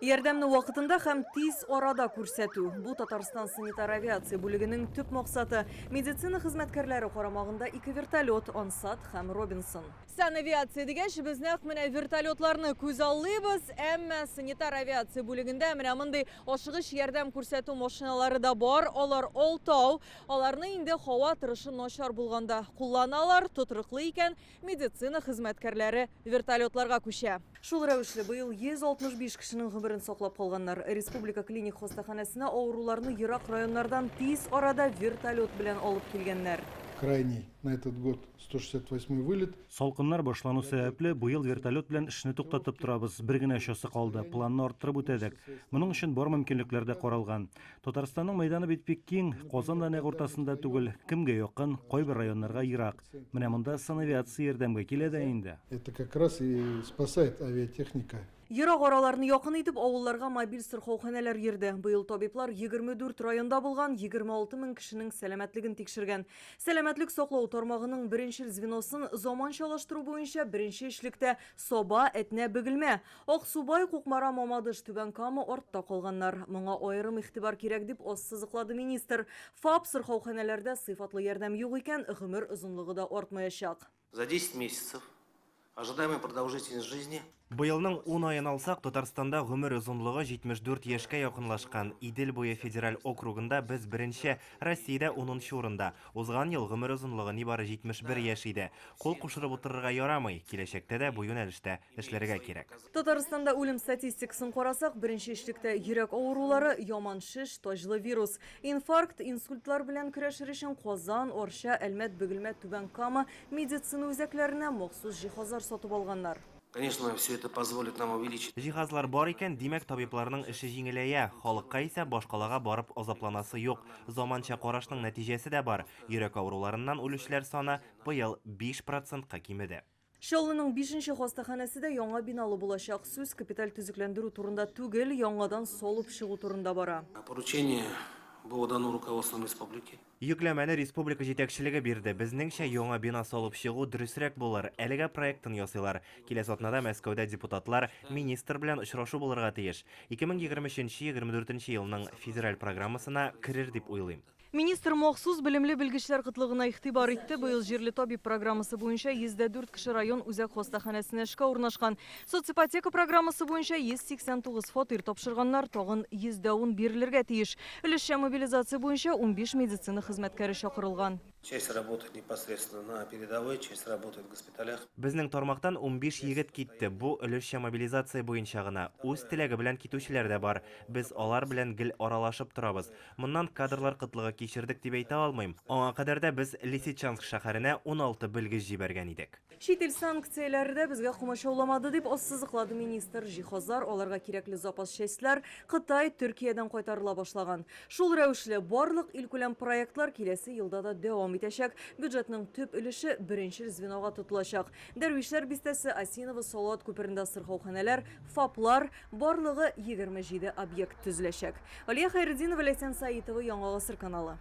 Ярдәмне вакытында һәм тиз арада күрсәтү. Бу Татарстан санитар авиация бүлегенең төп максаты. Медицина хезмәткәрләре карамагында 2 вертолет, Ансат һәм Робинсон. Санавиация дигәч, без нәкъ менә вертолетларны күз аллыйбыз, әмма санитар авиация бүлегендә менә мондый ашыгыч ярдәм күрсәтү машиналары да бар. Алар алтау. Аларны инде һава торышы начар булганда кулланалар. Тотрыклы икән, медицина хезмәткәрләре вертолетларга күчә. Шул рәвешле быел 165 кешенең гомерен саклап калганнар. Республика клиник хастаханәсенә авыруларны ерак районнардан тиз арада вертолет белән алып килгәннәр. Крайний на этот год 168 вылет. Салкыннар башлану сәбәпле быел вертолет белән эшне туктатып торабыз. Бер генә часы калды. Планны арттырып үтәдек. Моның өчен бар мөмкинлекләр дә каралган. Татарстанның мәйданы бит бик киң, Казан да нәкъ уртасында түгел, кемгә якын, кайбер районнарга ерак. Менә монда санавиация ярдәмгә килә дә инде. Это как раз и спасает авиатехника. Ерак араларны якын итеп авылларга мобиль сырхауханәләр йөрде. Быел табиблар 24 районда булган 26 мең кешенең сәламәтлеген тикшергән. Сәламәтлек саклау тармагының беренчел звеносын заманчалаштыру буенча беренче эшлектә Соба, Әтнә, Бөгелмә, Аксубай, Кукмара, Мамадыш, Түбән Кама артта калганнар. Моңа аерым игътибар кирәк дип ассызыклады министр. ФАП сырхауханәләрдә сыйфатлы ярдәм юк икән, гомер озынлыгы да артмаячак. За 10 месяцев ожидаемая продолжительность жизни. Быелның 10 айын алсак, Татарстанда гомер озынлыгы 74 яшькә якынлашкан. Идел буе федераль округында без беренче, Россиядә 10нчы урында. Узган ел гомер озынлыгы нибары 71 яшь иде. Кул кушырып утырырга ярамый. Киләчәктә дә бу юнәлештә эшләргә кирәк. Татарстанда үлем статистикасын карасак, беренче эшлектә йөрәк авырулары, яман шиш, таҗлы вирус, инфаркт, инсультлар белән көрәшер өчен Казан, Орча, Әлмәт, Бөгелмә, Түбән Кама медицина үзәкләренә махсус җиһазлар сатып алганнар. Конечно, все это позволит нам увеличить. Җиһазлар бар икән, димәк табибларның эше җиңеләя. Халыкка исә башкалага барып азапланасы юк. Заманча карашның нәтиҗәсе дә бар. Йөрәк авыруларыннан үлүчләр саны быел 5%-ка кимеде. Чаллының 5нче хастаханәсе дә яңа биналы булачак. Сүз капиталь төзекләндерү турында түгел, яңадан солып чыгу турында бара. Поручение было дано руководством республики. Йөкләмәне республика җитәкчелеге бирде. Безнеңчә яңа бина салып чыгу дөресрәк булыр. Әлегә проектын ясыйлар. Киләсе атнада Мәскәүдә депутатлар министр белән очрашу булырга тиеш. 2023-24 елның федераль программасына керер дип уйлыйм. Министр махсус белемле белгечләр кытлыгына игътибар итте. Быел җирле табиб программасы буенча 104 кеше район үзәк хастаханәсенә эшкә урнашкан. Соципотека программасы буенча 189 фатир тапшырганнар, тагын 110 бирелергә тиеш. Өлешчә мобилизация буенча 15 медицина хезмәткәре чакырылган. Часть работает непосредственно на передовой, часть работает в госпиталях. Безнең тармактан 15 егет китте. Бу өлешчә мобилизация буенча гына. Үз теләге белән китүчеләр дә бар. Без алар белән гел аралашып торабыз. Моннан кадрлар кытлыгы кичердек дип әйтә алмыйм. Аңа кадәр дә без Лисичанск шәһәренә 16 белгеч җибәргән идек. Чит ил санкцияләре дә безгә комачауламады дип ассызыклады министр. Җиһазлар, аларга кирәкле запас частьләр Кытай, Төркиядән кайтарыла башлаган. Шул рәвешле барлык илкүләм проектлар киләсе елда да дәвам итәчәк. Бюджетның төп өлеше беренчел звенога тотылачак. Дәрвишләр бистәсе, Осиново, Салават күперендә сырхауханәләр, ФАПлар, барлыгы 27 объект төзеләчәк. Алия Хәйретдинова, Ләйсән Саитова, Яңа Гасыр каналы.